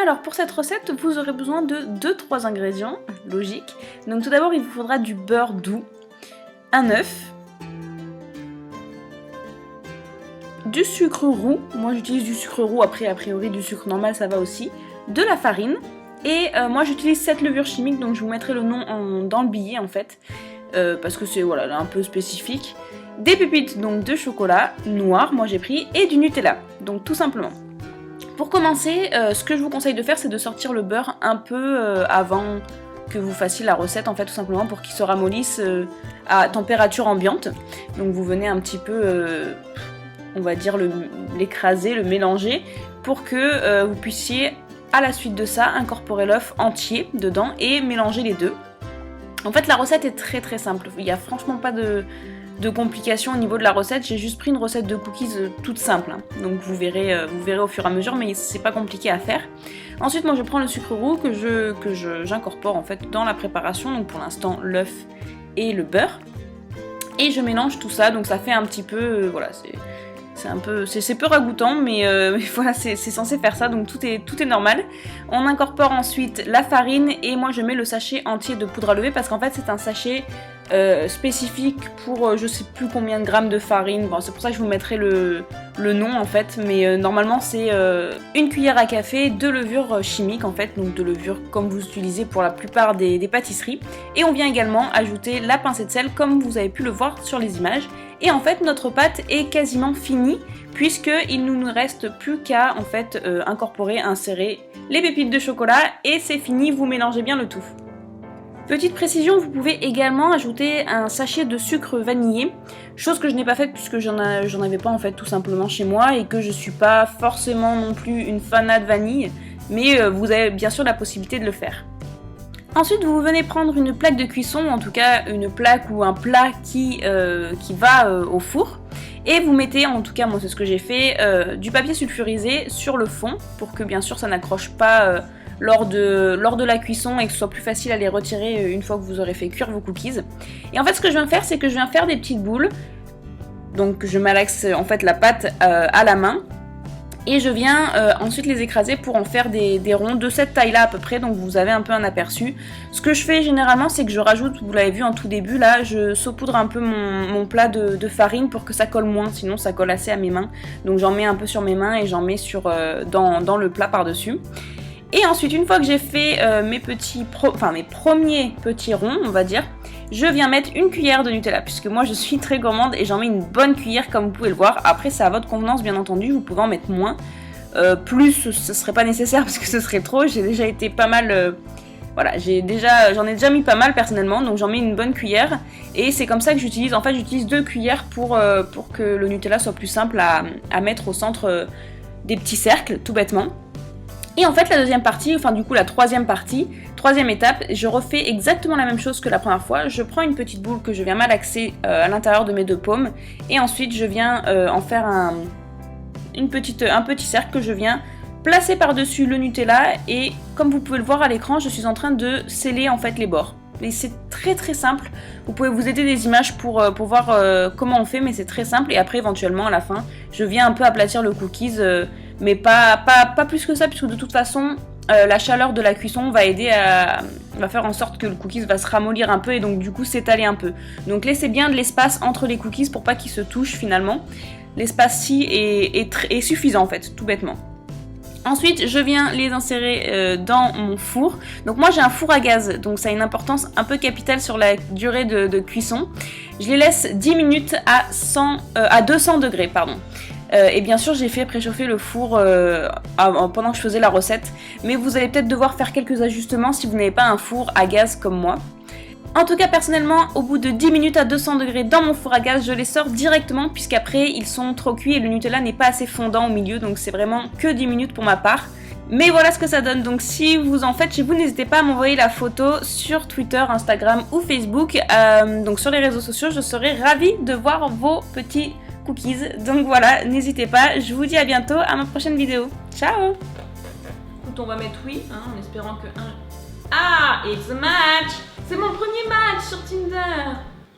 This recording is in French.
Alors pour cette recette, vous aurez besoin de 2-3 ingrédients, logique. Donc tout d'abord, il vous faudra du beurre doux, un œuf, du sucre roux, moi j'utilise du sucre roux, après a priori du sucre normal ça va aussi, de la farine, et moi j'utilise cette levure chimique, donc je vous mettrai le nom dans le billet en fait, parce que c'est voilà, un peu spécifique. Des pépites donc de chocolat noir, moi j'ai pris, et du Nutella, donc tout simplement. Pour commencer, ce que je vous conseille de faire, c'est de sortir le beurre un peu avant que vous fassiez la recette, en fait, tout simplement pour qu'il se ramollisse à température ambiante. Donc vous venez un petit peu, on va dire, l'écraser, le mélanger, pour que vous puissiez, à la suite de ça, incorporer l'œuf entier dedans et mélanger les deux. En fait, la recette est très très simple, il n'y a franchement pas de complications au niveau de la recette, j'ai juste pris une recette de cookies toute simple, hein. Donc vous verrez au fur et à mesure, mais c'est pas compliqué à faire. Ensuite, moi je prends le sucre roux que j'incorpore en fait dans la préparation, donc pour l'instant l'œuf et le beurre, et je mélange tout ça, donc ça fait un petit peu, voilà, c'est peu ragoûtant, mais voilà, c'est censé faire ça, donc tout est normal. On incorpore ensuite la farine, et moi je mets le sachet entier de poudre à lever, parce qu'en fait c'est un sachet spécifique pour je sais plus combien de grammes de farine, bon, c'est pour ça que je vous mettrai le nom en fait, mais normalement c'est une cuillère à café de levure chimique en fait, donc de levure comme vous utilisez pour la plupart des pâtisseries, et on vient également ajouter la pincée de sel comme vous avez pu le voir sur les images, et en fait notre pâte est quasiment finie puisqu'il ne nous reste plus qu'à en fait incorporer, insérer les pépites de chocolat, et c'est fini, vous mélangez bien le tout. Petite précision, vous pouvez également ajouter un sachet de sucre vanillé, chose que je n'ai pas faite puisque j'en avais pas en fait tout simplement chez moi, et que je suis pas forcément non plus une fanat de vanille, mais vous avez bien sûr la possibilité de le faire. Ensuite, vous venez prendre une plaque de cuisson, ou en tout cas une plaque ou un plat qui va au four, et vous mettez, en tout cas moi c'est ce que j'ai fait, du papier sulfurisé sur le fond pour que bien sûr ça n'accroche pas lors de la cuisson, et que ce soit plus facile à les retirer une fois que vous aurez fait cuire vos cookies. Et en fait ce que je viens faire, c'est que je viens faire des petites boules, donc je malaxe en fait la pâte à la main, et je viens ensuite les écraser pour en faire des ronds de cette taille là à peu près, donc vous avez un peu un aperçu. Ce que je fais généralement, c'est que je rajoute, vous l'avez vu en tout début là, je saupoudre un peu mon plat de farine pour que ça colle moins, sinon ça colle assez à mes mains, donc j'en mets un peu sur mes mains et j'en mets dans le plat par dessus. Et ensuite, une fois que j'ai fait mes premiers petits ronds, on va dire, je viens mettre une cuillère de Nutella, puisque moi je suis très gourmande et j'en mets une bonne cuillère comme vous pouvez le voir. Après c'est à votre convenance bien entendu, vous pouvez en mettre moins. Plus ce serait pas nécessaire parce que ce serait trop, j'ai déjà été pas mal... voilà, j'en ai déjà mis pas mal personnellement, donc j'en mets une bonne cuillère. Et c'est comme ça que j'utilise, en fait j'utilise 2 cuillères pour que le Nutella soit plus simple à mettre au centre des petits cercles, tout bêtement. Et en fait la deuxième partie, enfin du coup la troisième étape, je refais exactement la même chose que la première fois. Je prends une petite boule que je viens malaxer à l'intérieur de mes 2 paumes, et ensuite je viens en faire un petit cercle que je viens placer par-dessus le Nutella, et comme vous pouvez le voir à l'écran, je suis en train de sceller en fait les bords. Et c'est très très simple, vous pouvez vous aider des images pour voir comment on fait, mais c'est très simple. Et après éventuellement à la fin, je viens un peu aplatir le cookies, mais pas plus que ça, puisque de toute façon la chaleur de la cuisson va faire en sorte que le cookies va se ramollir un peu, et donc du coup s'étaler un peu. Donc laissez bien de l'espace entre les cookies pour pas qu'ils se touchent finalement. L'espace-ci est suffisant en fait, tout bêtement. Ensuite, je viens les insérer dans mon four. Donc moi j'ai un four à gaz, donc ça a une importance un peu capitale sur la durée de cuisson. Je les laisse 10 minutes à 200 degrés, pardon. Et bien sûr j'ai fait préchauffer le four pendant que je faisais la recette, mais vous allez peut-être devoir faire quelques ajustements si vous n'avez pas un four à gaz comme moi. En tout cas personnellement, au bout de 10 minutes à 200 degrés dans mon four à gaz, je les sors directement, puisqu'après ils sont trop cuits et le Nutella n'est pas assez fondant au milieu, donc c'est vraiment que 10 minutes pour ma part. Mais voilà ce que ça donne, donc si vous en faites chez vous, n'hésitez pas à m'envoyer la photo sur Twitter, Instagram ou Facebook, donc sur les réseaux sociaux, je serai ravie de voir vos petits cookies. Donc voilà, n'hésitez pas, je vous dis à bientôt, à ma prochaine vidéo. Ciao. Écoute, on va mettre oui, hein, en espérant que... Ah, it's a match. C'est mon premier match sur Tinder.